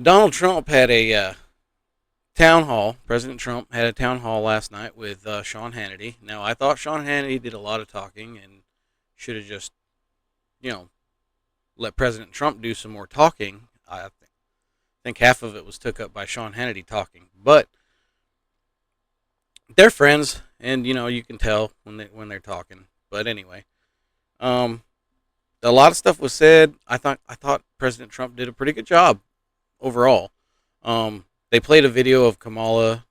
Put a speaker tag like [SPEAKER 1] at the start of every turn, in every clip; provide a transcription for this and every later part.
[SPEAKER 1] Donald Trump had a town hall. President Trump had a town hall last night with Sean Hannity. Now, I thought Sean Hannity did a lot of talking and should have just, you know, let President Trump do some more talking. I think half of it was took up by Sean Hannity talking, but they're friends, and you can tell when they're talking. But anyway, um, a lot of stuff was said. I thought President Trump did a pretty good job overall. They played a video of Kamala,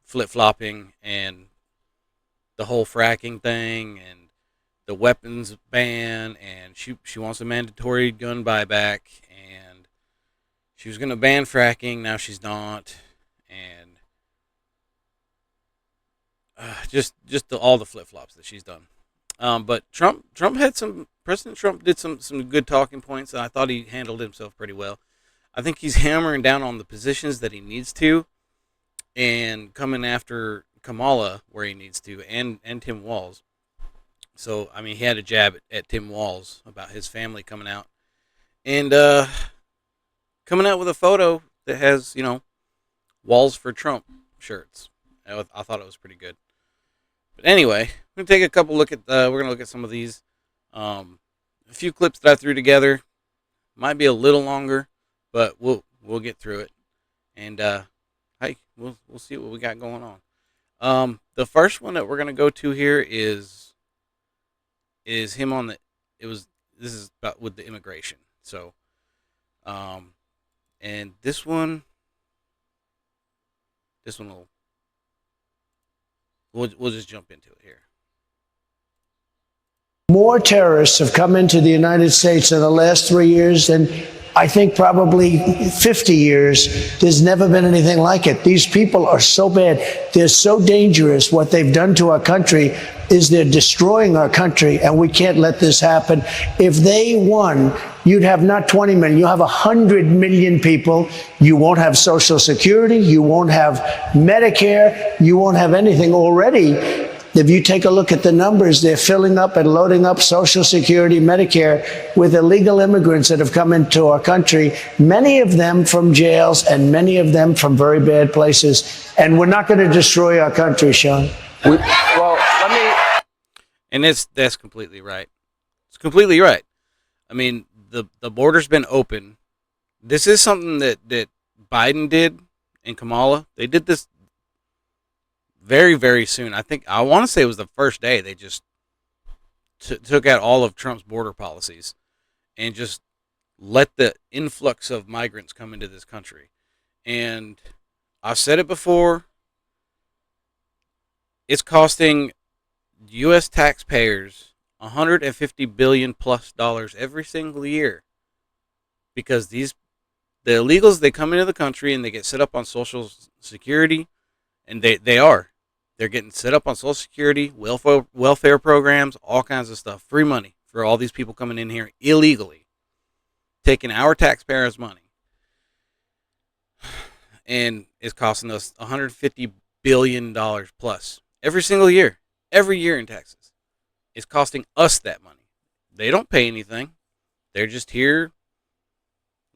[SPEAKER 1] flip flopping and the whole fracking thing and the weapons ban, and she wants a mandatory gun buyback, and she was going to ban fracking. Now she's not, and all the flip flops that she's done. But Trump had some. President Trump did some good talking points, and I thought he handled himself pretty well. I think he's hammering down on the positions that he needs to, and coming after Kamala where he needs to, and Tim Walz. So I mean, he had a jab at Tim Walz about his family coming out, and coming out with a photo that has Walls for Trump shirts. I thought it was pretty good. But anyway, we're gonna take a couple look at. We're gonna look at some of these. A few clips that I threw together. Might be a little longer, but we'll get through it. And hey, we'll see what we got going on. The first one that we're gonna go to here is him on the. It was This is about with the immigration. So, and this one we'll just jump into it here.
[SPEAKER 2] More terrorists have come into the United States in the last 3 years than I think probably 50 years. There's never been anything like it. These people are so bad. They're so dangerous. What they've done to our country is they're destroying our country, and we can't let this happen. If they won, you'd have not 20 million, you have 100 million people. You won't have Social Security, you won't have Medicare, you won't have anything already. If you take a look at the numbers, they're filling up and loading up Social Security, Medicare with illegal immigrants that have come into our country, many of them from jails and many of them from very bad places. And we're not going to destroy our country, Sean.
[SPEAKER 1] And that's completely right. It's completely right. I mean, the border's been open. This is something that Biden did and Kamala. They did this very, very soon. I want to say it was the first day they just took out all of Trump's border policies and just let the influx of migrants come into this country. And I've said it before. It's costing U.S. taxpayers $150 billion plus every single year because the illegals, they come into the country and they get set up on Social Security, and they're getting set up on Social Security, welfare programs, all kinds of stuff, free money for all these people coming in here illegally, taking our taxpayers' money, and it's costing us $150 billion plus every single year. Every year in Texas. It's costing us that money. They don't pay anything. They're just here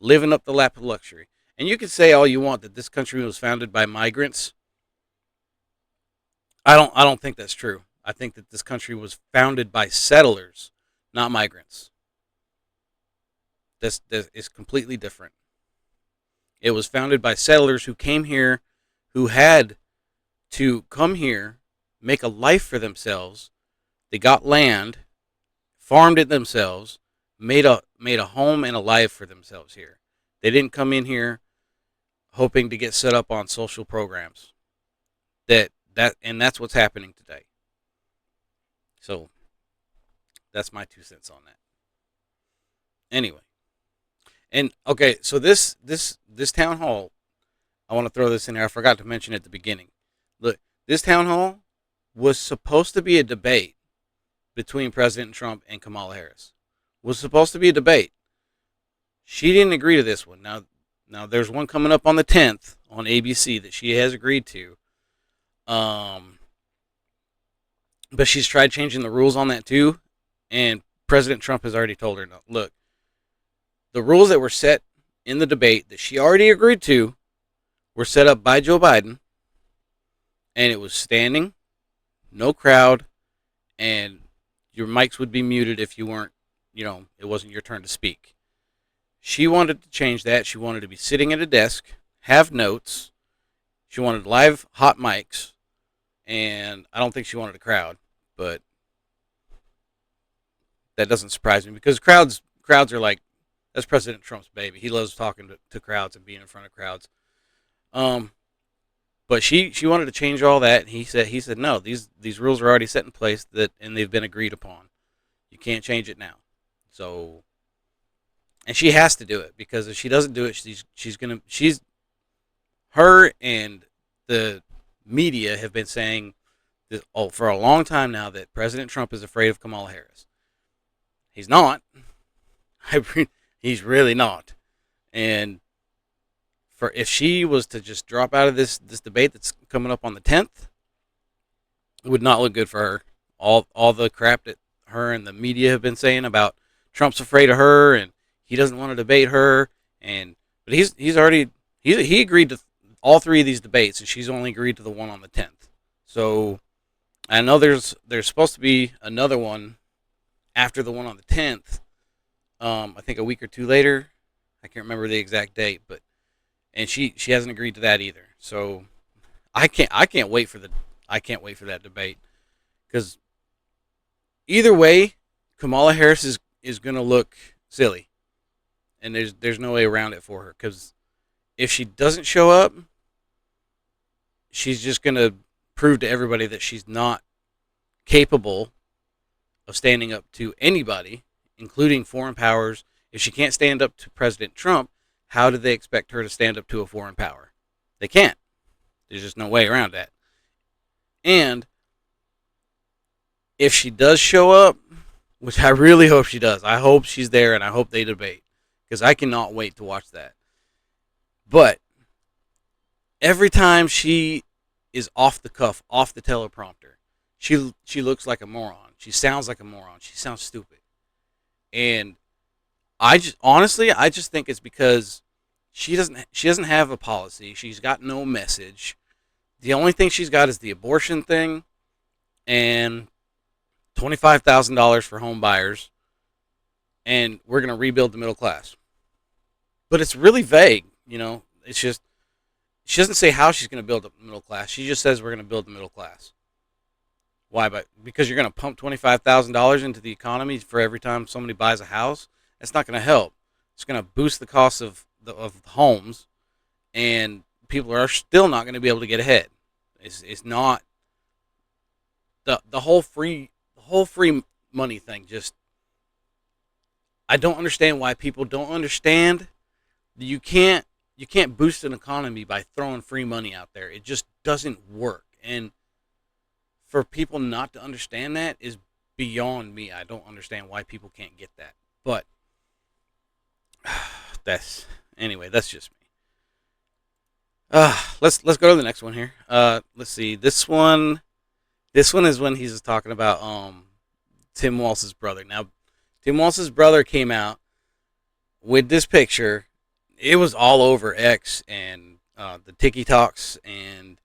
[SPEAKER 1] living up the lap of luxury. And you can say all you want that this country was founded by migrants. I don't think that's true. I think that this country was founded by settlers, not migrants. This is completely different. It was founded by settlers who came here, who had to come here, make a life for themselves. They got land, farmed it themselves, made a home and a life for themselves here. They didn't come in here hoping to get set up on social programs. And that's what's happening today. So that's my 2 cents on that. Anyway, and okay, so this town hall, I want to throw this in there. I forgot to mention at the beginning. Look, this town hall was supposed to be a debate between President Trump and Kamala Harris. Was supposed to be a debate. She didn't agree to this one. Now there's one coming up on the 10th on ABC that she has agreed to. But she's tried changing the rules on that too, and President Trump has already told her, no, look, the rules that were set in the debate that she already agreed to were set up by Joe Biden, and it was standing, no crowd, and your mics would be muted if you weren't, it wasn't your turn to speak. She wanted to change that. She wanted to be sitting at a desk, have notes. She wanted live hot mics, and I don't think she wanted a crowd, but that doesn't surprise me because crowds are like, that's President Trump's baby. He loves talking to crowds and being in front of crowds. But she wanted to change all that, and he said no. These rules are already set in place and they've been agreed upon. You can't change it now. So, and she has to do it because if she doesn't do it, her and the media have been saying this, for a long time now that President Trump is afraid of Kamala Harris. He's not. He's really not. And if she was to just drop out of this debate that's coming up on the 10th, it would not look good for her. All the crap that her and the media have been saying about Trump's afraid of her and he doesn't want to debate her, but he agreed to all three of these debates and she's only agreed to the one on the 10th. So I know there's supposed to be another one after the one on the 10th. I think a week or two later. I can't remember the exact date, and she hasn't agreed to that either. So I can't wait for that debate because either way, Kamala Harris is going to look silly, and there's no way around it for her because if she doesn't show up, she's just going to prove to everybody that she's not capable of standing up to anybody, including foreign powers. If she can't stand up to President Trump, how do they expect her to stand up to a foreign power? They can't. There's just no way around that. And if she does show up, which I really hope she does, I hope she's there and I hope they debate because I cannot wait to watch that. But every time she is off the cuff, off the teleprompter, she looks like a moron. She sounds like a moron. She sounds stupid. And I just think it's because she doesn't have a policy. She's got no message. The only thing she's got is the abortion thing and $25,000 for home buyers, and we're going to rebuild the middle class. But it's really vague, It's just she doesn't say how she's going to build the middle class. She just says we're going to build the middle class. Why? Because you're going to pump $25,000 into the economy for every time somebody buys a house? That's not going to help. It's going to boost the cost of homes, and people are still not going to be able to get ahead. It's not the whole free money thing. Just I don't understand why people don't understand that you can't boost an economy by throwing free money out there. It just doesn't work. And for people not to understand that is beyond me. I don't understand why people can't get that. But that's just me. Let's go to the next one here. Let's see. This one is when he's talking about Tim Walz's brother. Now, Tim Walz's brother came out with this picture. It was all over X and the TikToks, and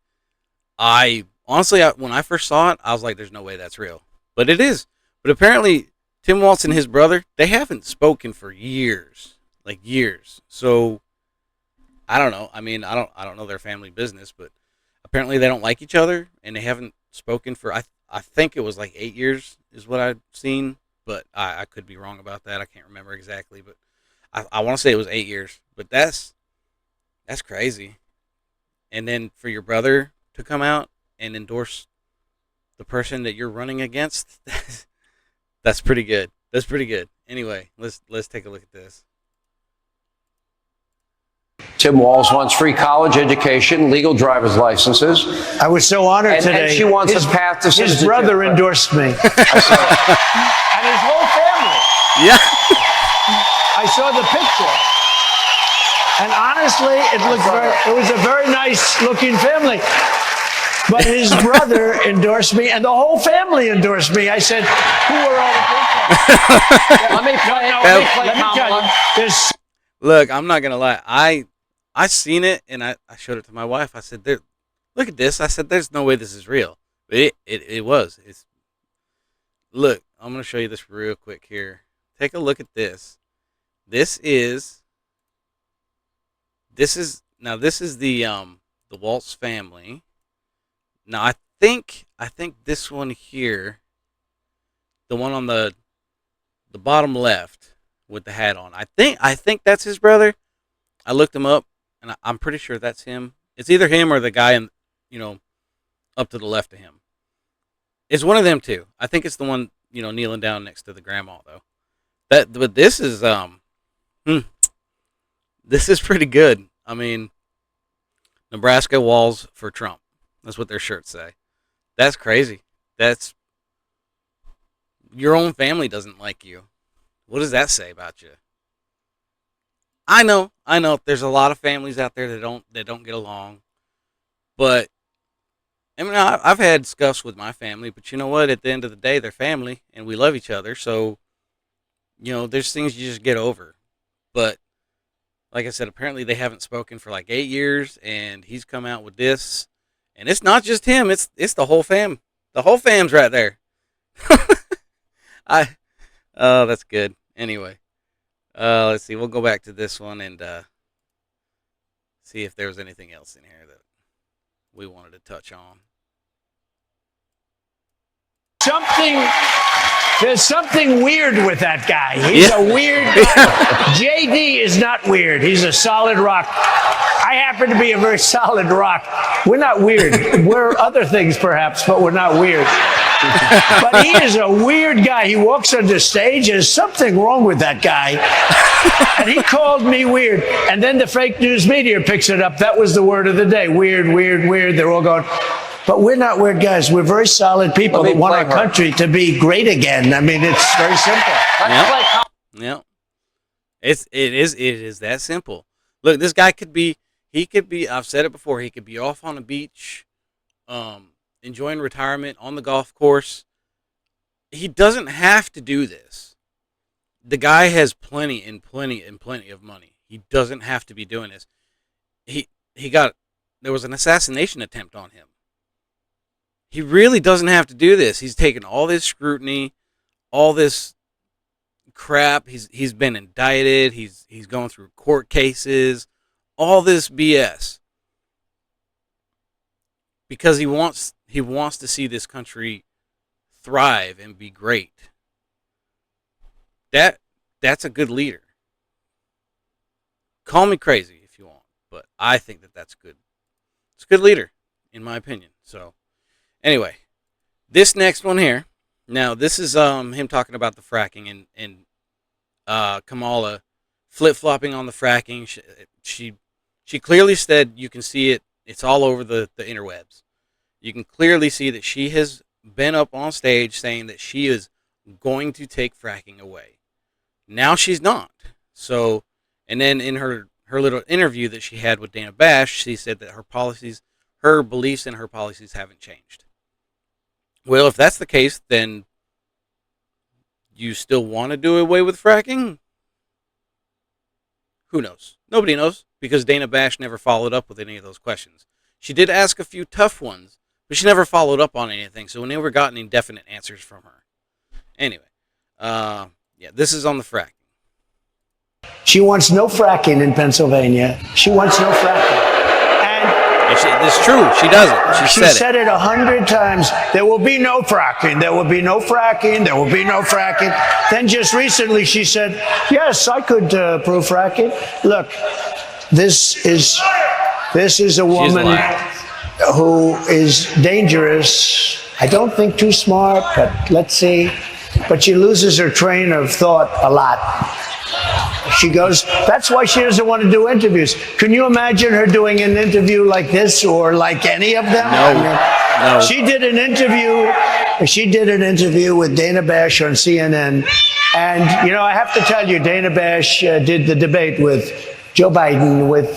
[SPEAKER 1] honestly, when I first saw it, I was like, there's no way that's real. But it is. But apparently, Tim Walz and his brother, they haven't spoken for years. Like years. So, I don't know. I mean, I don't know their family business, but apparently they don't like each other, and they haven't spoken for, I think it was like 8 years is what I've seen. But I could be wrong about that. I can't remember exactly. But I want to say it was 8 years. But that's crazy. And then for your brother to come out and endorse the person that you're running against, that's pretty good. That's pretty good. Anyway, let's take a look at this.
[SPEAKER 3] Tim Walz wants free college education, legal driver's licenses.
[SPEAKER 2] I was so honored today.
[SPEAKER 3] And she wants a path to citizenship.
[SPEAKER 2] His brother endorsed me. And his whole family.
[SPEAKER 1] Yeah.
[SPEAKER 2] I saw the picture. And honestly, it was a very nice looking family. But his brother endorsed me, and the whole family endorsed me. I said, who are all the people?
[SPEAKER 3] Let me play Kamala.
[SPEAKER 1] Look, I'm not gonna lie. I seen it and I showed it to my wife. I said, "There, look at this." I said, "There's no way this is real." But it was. It's look. I'm gonna show you this real quick here. Take a look at this. This is this is the Waltz family. Now I think this one here, the one on the bottom left with the hat on. I think that's his brother. I looked him up, and I'm pretty sure that's him. It's either him or the guy in, you know, up to the left of him. It's one of them two. I think it's the one, kneeling down next to the grandma though. But this is pretty good. I mean, Nebraska walls for Trump. That's what their shirts say. That's crazy. That's your own family doesn't like you. What does that say about you? I know. There's a lot of families out there that don't get along, but I mean, I've had scuffs with my family, but you know what? At the end of the day, they're family, and we love each other. So, there's things you just get over. But like I said, apparently they haven't spoken for like 8 years, and he's come out with this, and it's not just him; it's the whole fam. The whole fam's right there. Oh, that's good. Anyway, let's see. We'll go back to this one and see if there was anything else in here that we wanted to touch on.
[SPEAKER 2] There's something weird with that guy. He's a weird guy. JD is not weird. He's a solid rock. I happen to be a very solid rock. We're not weird. We're other things perhaps, but we're not weird. But he is a weird guy. He walks on the stage. There's something wrong with that guy. And he called me weird. And then the fake news media picks it up. That was the word of the day. Weird, weird, weird. They're all going, but we're not weird guys. We're very solid people that want our country to be great again. I mean, it's very simple.
[SPEAKER 1] Yeah. It is that simple. Look, this guy could be, I've said it before, he could be off on a beach, enjoying retirement on the golf course. He doesn't have to do this. The guy has plenty of money. He doesn't have to be doing this. There was an assassination attempt on him. He really doesn't have to do this. He's taken all this scrutiny, all this crap. He's been indicted. He's going through court cases, all this BS. Because he wants to see this country thrive and be great. That's a good leader. Call me crazy if you want, but I think that's good. It's a good leader, in my opinion. So, anyway, this next one here. Now, this is him talking about the fracking and Kamala flip-flopping on the fracking. She clearly said, you can see it. It's all over the interwebs. You can clearly see that she has been up on stage saying that she is going to take fracking away. Now she's not. So, and then in her little interview that she had with Dana Bash, she said that her beliefs and her policies haven't changed. Well, if that's the case, then you still want to do away with fracking? Who knows? Nobody knows, because Dana Bash never followed up with any of those questions. She did ask a few tough ones, but she never followed up on anything, so we never got any definite answers from her. Anyway, this is on the fracking.
[SPEAKER 2] She wants no fracking in Pennsylvania. She wants no fracking.
[SPEAKER 1] It's true. She doesn't. She
[SPEAKER 2] said it 100 times. There will be no fracking. There will be no fracking. There will be no fracking. Then just recently she said, yes, I could approve fracking. Look, this is a woman who is dangerous. I don't think too smart, but let's see. But she loses her train of thought a lot. She goes, that's why she doesn't want to do interviews. Can you imagine her doing an interview like this or like any of them?
[SPEAKER 1] No.
[SPEAKER 2] She did an interview with Dana Bash on CNN. And, I have to tell you, Dana Bash did the debate with Joe Biden, with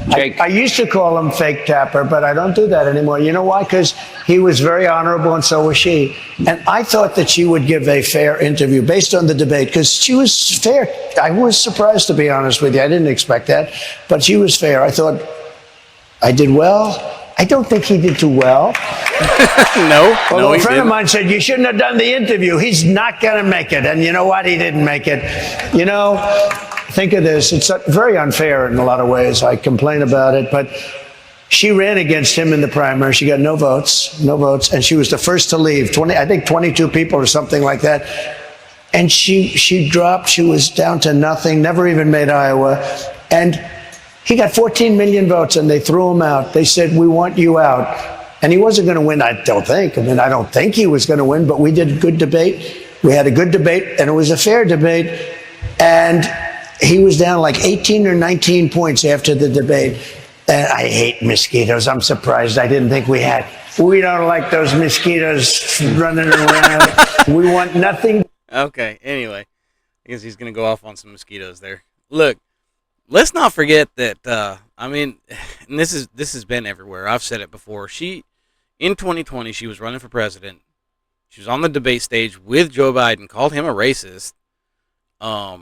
[SPEAKER 3] Jake.
[SPEAKER 2] I used to call him Fake Tapper, but I don't do that anymore. You know why? Because he was very honorable, and so was she. And I thought that she would give a fair interview based on the debate, because she was fair. I was surprised, to be honest with you. I didn't expect that, but she was fair. I thought I did well. I don't think he did too well.
[SPEAKER 1] No,
[SPEAKER 2] A friend of mine said, you shouldn't have done the interview. He's not going to make it. And you know what? He didn't make it. You know, think of this. It's very unfair in a lot of ways. I complain about it. But she ran against him in the primary. She got no votes. And she was the first to leave. 22 people or something like that. And she dropped. She was down to nothing, never even made Iowa. And he got 14 million votes, and they threw him out. They said, we want you out. And he wasn't going to win, I don't think. I don't think he was going to win, but we did a good debate. We had a good debate, and it was a fair debate. And he was down like 18 or 19 points after the debate. And I hate mosquitoes. I'm surprised. I didn't think we had. We don't like those mosquitoes running around. We want nothing.
[SPEAKER 1] Okay, anyway. I guess he's going to go off on some mosquitoes there. Look. Let's not forget that, and this has been everywhere. I've said it before. In 2020, she was running for president. She was on the debate stage with Joe Biden, called him a racist, but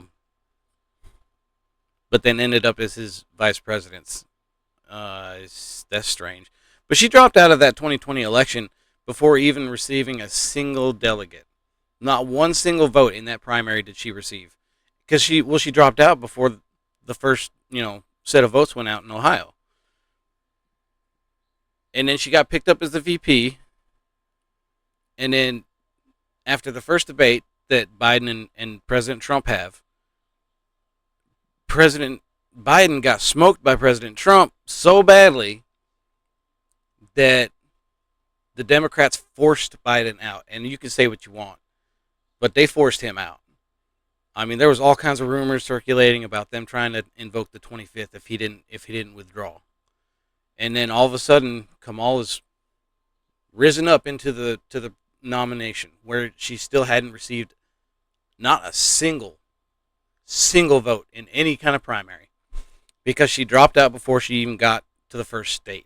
[SPEAKER 1] then ended up as his vice president. That's strange. But she dropped out of that 2020 election before even receiving a single delegate. Not one single vote in that primary did she receive. Because she dropped out before the first, set of votes went out in Ohio. And then she got picked up as the VP. And then after the first debate that Biden and President Trump have, President Biden got smoked by President Trump so badly that the Democrats forced Biden out. And you can say what you want, but they forced him out. There was all kinds of rumors circulating about them trying to invoke the 25th if he didn't withdraw. And then all of a sudden, Kamala's risen up into the nomination, where she still hadn't received not a single vote in any kind of primary, because she dropped out before she even got to the first state.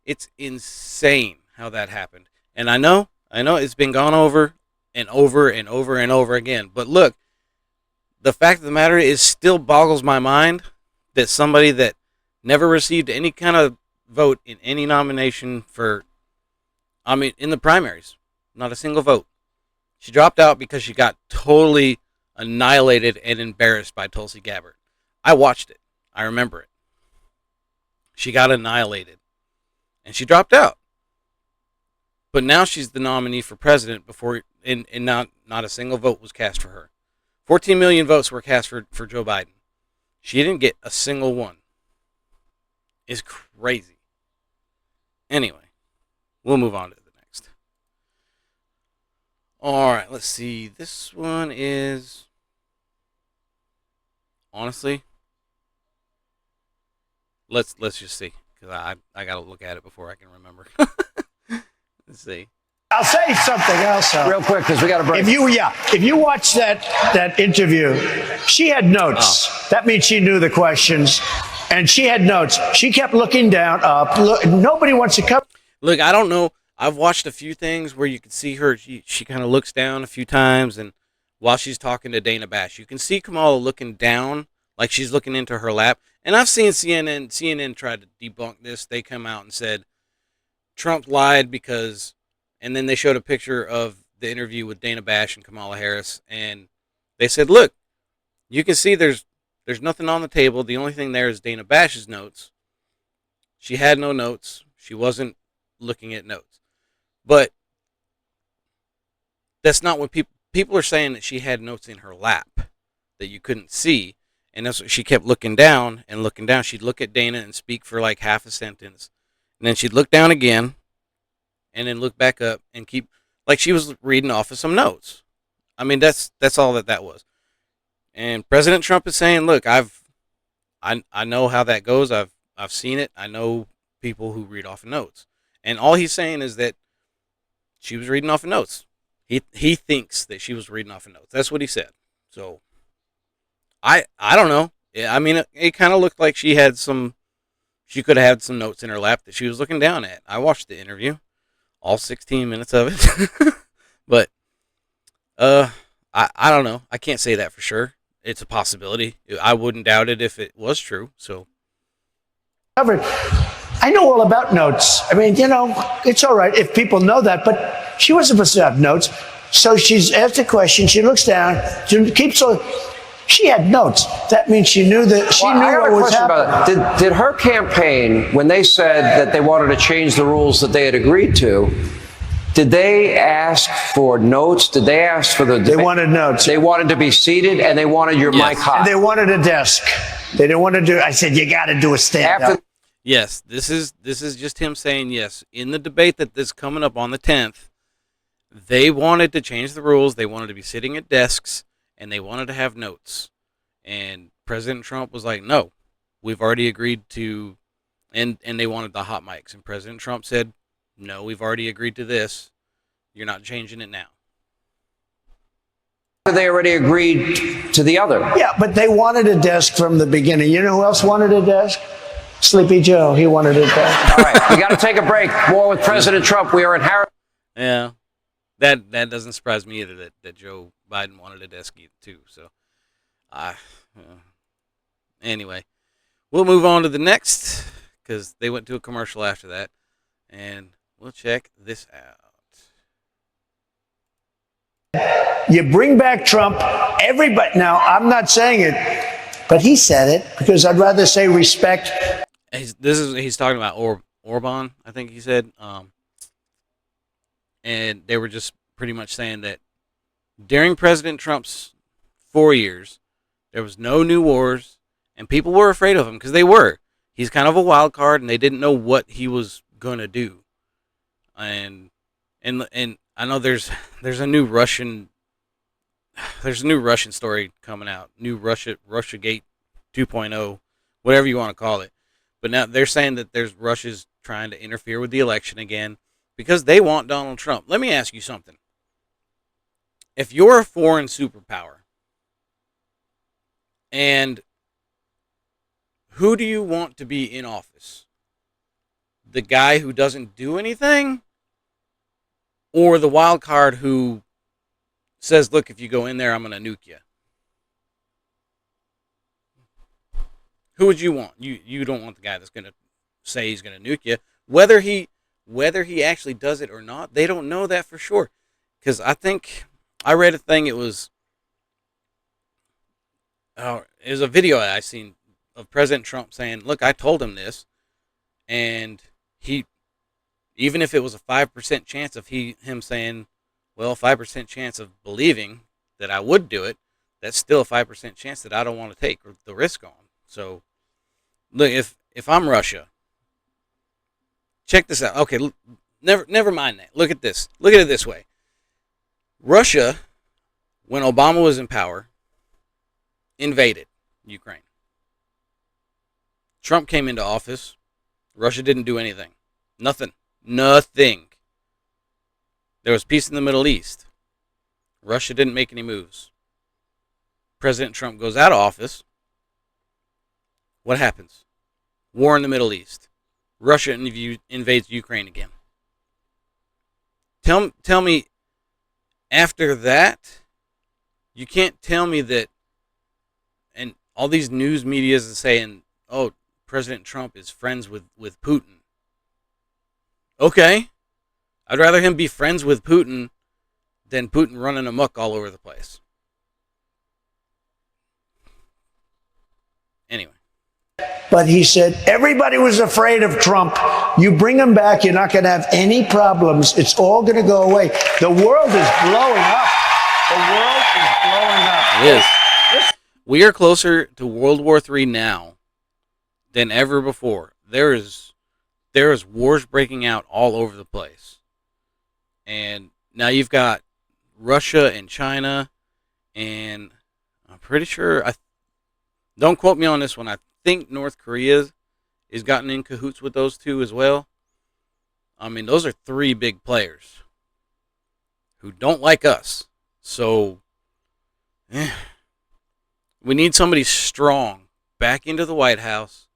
[SPEAKER 1] It's insane how that happened. And I know it's been gone over and over and over and over again. But look, the fact of the matter is, still boggles my mind that somebody that never received any kind of vote in any nomination in the primaries, not a single vote. She dropped out because she got totally annihilated and embarrassed by Tulsi Gabbard. I watched it. I remember it. She got annihilated. And she dropped out. But now she's the nominee for president and not a single vote was cast for her. 14 million votes were cast for Joe Biden. She didn't get a single one. It's crazy. Anyway, we'll move on to the next. All right, let's see. This one is, honestly, let's just see, because I got to look at it before I can remember. Let's see.
[SPEAKER 2] I'll say something else.
[SPEAKER 3] Real quick, because we got a break.
[SPEAKER 2] If you watch that interview, she had notes. Oh. That means she knew the questions, and she had notes. She kept looking down, up. Nobody wants to come.
[SPEAKER 1] Look, I don't know. I've watched a few things where you can see her. She kind of looks down a few times, and while she's talking to Dana Bash, you can see Kamala looking down, like she's looking into her lap. And I've seen CNN try to debunk this. They come out and said Trump lied because. And then they showed a picture of the interview with Dana Bash and Kamala Harris, and they said, look, you can see there's nothing on the table. The only thing there is Dana Bash's notes. She had no notes. She wasn't looking at notes. But that's not what people are saying, that she had notes in her lap that you couldn't see. And that's what she kept looking down and looking down. She'd look at Dana and speak for like half a sentence. And then she'd look down again. And then look back up and keep, like she was reading off of some notes. That's all that was. And President Trump is saying, look, I know how that goes. I've seen it. I know people who read off of notes. And all he's saying is that she was reading off of notes. He thinks that she was reading off of notes. That's what he said. So I don't know. It kind of looked like she had some She could have had some notes in her lap that she was looking down at. I watched the interview, all 16 minutes of it. But I don't know. I can't say that for sure. It's a possibility. I wouldn't doubt it if it was true. So
[SPEAKER 2] Covered. I know all about notes. I mean, it's all right if people know that, but she wasn't supposed to have notes. So she's asked a question. She looks down. She had notes. That means she knew that she knew what was happening.
[SPEAKER 3] Did her campaign, when they said that they wanted to change the rules that they had agreed to, did they ask for notes? Did they ask for the?
[SPEAKER 2] They wanted notes.
[SPEAKER 3] They wanted to be seated, and they wanted your mic hot.
[SPEAKER 2] And they wanted a desk. They didn't want to do. I said, you got to do a stand up.
[SPEAKER 1] Yes, this is just him saying yes. In the debate that's coming up on the 10th, they wanted to change the rules. They wanted to be sitting at desks, and they wanted to have notes. And President Trump was like, no, we've already agreed to, and they wanted the hot mics. And President Trump said, no, we've already agreed to this. You're not changing it now.
[SPEAKER 3] They already agreed to the other.
[SPEAKER 2] Yeah, but they wanted a desk from the beginning. You know who else wanted a desk? Sleepy Joe. He wanted a desk.
[SPEAKER 3] All right, we got to take a break. More with President Trump. We are in Harris.
[SPEAKER 1] Yeah, that doesn't surprise me either that Joe Biden wanted a desk too. So, anyway, we'll move on to the next because they went to a commercial after that, and we'll check this out.
[SPEAKER 2] You bring back Trump, everybody. Now, I'm not saying it, but he said it because I'd rather say respect.
[SPEAKER 1] He's talking about Orban, I think he said, and they were just pretty much saying that during President Trump's 4 years, there was no new wars, and people were afraid of him because they were. He's kind of a wild card, and they didn't know what he was gonna do. And I know there's a new Russian story coming out, new Russiagate 2.0, whatever you want to call it. But now they're saying that Russia's trying to interfere with the election again because they want Donald Trump. Let me ask you something. If you're a foreign superpower, and who do you want to be in office? The guy who doesn't do anything? Or the wild card who says, look, if you go in there, I'm going to nuke you? Who would you want? You don't want the guy that's going to say he's going to nuke you. Whether he actually does it or not, they don't know that for sure. Because I think I read a thing. It was a video I seen of President Trump saying, look, I told him this. And he, even if it was a 5% chance of him saying, well, 5% chance of believing that I would do it, that's still a 5% chance that I don't want to take the risk on. So, look, if I'm Russia, check this out. Okay, never mind that. Look at this. Look at it this way. Russia, when Obama was in power, invaded Ukraine. Trump came into office. Russia didn't do anything. Nothing. There was peace in the Middle East. Russia didn't make any moves. President Trump goes out of office. What happens? War in the Middle East. Russia invades Ukraine again. Tell me, after that, you can't tell me that, and all these news medias are saying, oh, President Trump is friends with Putin. Okay. I'd rather him be friends with Putin than Putin running amok all over the place. Anyway.
[SPEAKER 2] But he said, everybody was afraid of Trump. You bring him back, you're not going to have any problems. It's all going to go away. The world is blowing up. The world is blowing up.
[SPEAKER 1] It is. We are closer to World War III now than ever before. There is wars breaking out all over the place. And now you've got Russia and China, and I'm pretty sure, don't quote me on this one, I think North Korea has gotten in cahoots with those two as well. I mean, those are three big players who don't like us. So, we need somebody strong back into the White House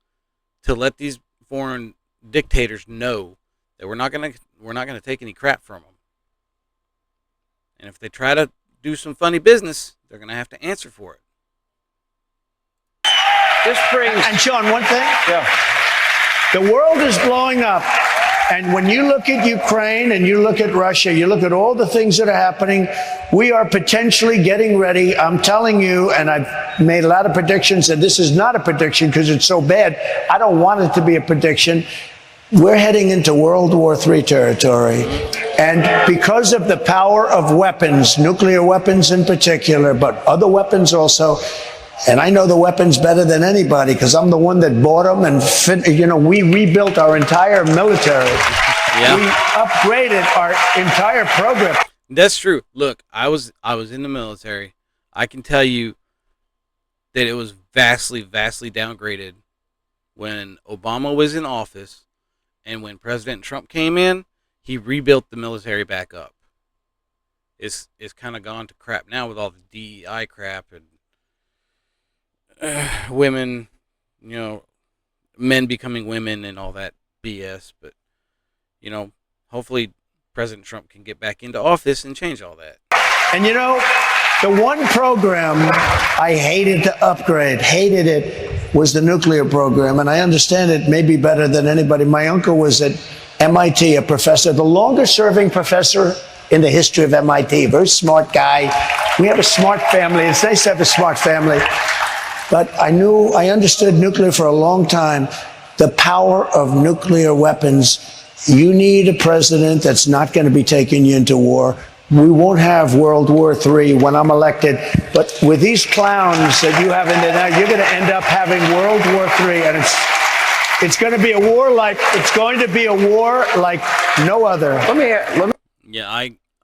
[SPEAKER 1] to let these foreign dictators know that we're not gonna take any crap from them. And if they try to do some funny business, they're gonna have to answer for it.
[SPEAKER 3] This brings.
[SPEAKER 2] And Sean, one thing.
[SPEAKER 3] Yeah.
[SPEAKER 2] The world is blowing up. And when you look at Ukraine and you look at Russia, you look at all the things that are happening, we are potentially getting ready. I'm telling you, and I've made a lot of predictions, and this is not a prediction because it's so bad. I don't want it to be a prediction. We're heading into World War III territory. And because of the power of weapons, nuclear weapons in particular, but other weapons also, and I know the weapons better than anybody because I'm the one that bought them and we rebuilt our entire military.
[SPEAKER 1] Yeah.
[SPEAKER 2] We upgraded our entire program.
[SPEAKER 1] That's true. Look, I was in the military. I can tell you that it was vastly, vastly downgraded when Obama was in office, and when President Trump came in, he rebuilt the military back up. It's kind of gone to crap now with all the DEI crap and women, men becoming women and all that BS. But hopefully President Trump can get back into office and change all that.
[SPEAKER 2] And the one program I hated to upgrade, hated it, was the nuclear program. And I understand it maybe better than anybody. My uncle was at MIT, a professor, the longest serving professor in the history of MIT. Very smart guy. We have a smart family. It's nice to have a smart family. But I understood nuclear for a long time, the power of nuclear weapons. You need a president that's not going to be taking you into war. We won't have World War III when I'm elected. But with these clowns that you have in there now, you're going to end up having World War III. And it's going to be a war like no other.
[SPEAKER 3] Let me.
[SPEAKER 1] Yeah,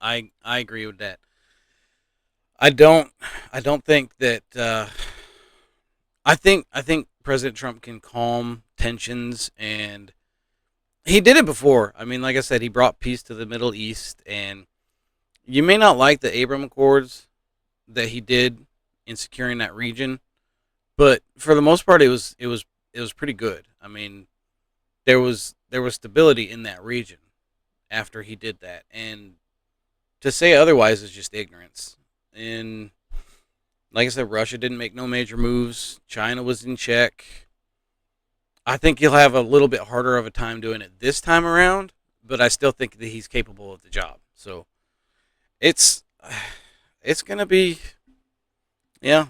[SPEAKER 1] I agree with that. I don't think that. I think President Trump can calm tensions, and he did it before. I mean, like I said, he brought peace to the Middle East, and you may not like the Abraham Accords that he did in securing that region, but for the most part, it was pretty good. I mean, there was stability in that region after he did that, and to say otherwise is just ignorance. And like I said, Russia didn't make no major moves. China was in check. I think he'll have a little bit harder of a time doing it this time around, but I still think that he's capable of the job. So it's going to be, yeah.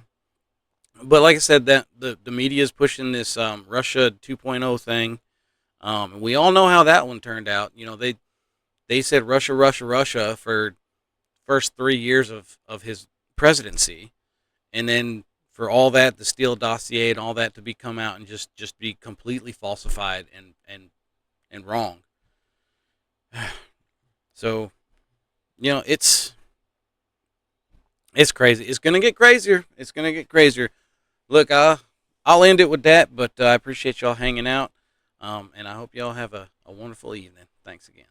[SPEAKER 1] But like I said, that the media is pushing this Russia 2.0 thing. And we all know how that one turned out. They said Russia for first 3 years of his presidency. And then for all that, the Steele dossier and all that to be come out and just be completely falsified and wrong. So, it's crazy. It's gonna get crazier. It's gonna get crazier. Look, I'll end it with that, but I appreciate y'all hanging out, and I hope y'all have a wonderful evening. Thanks again.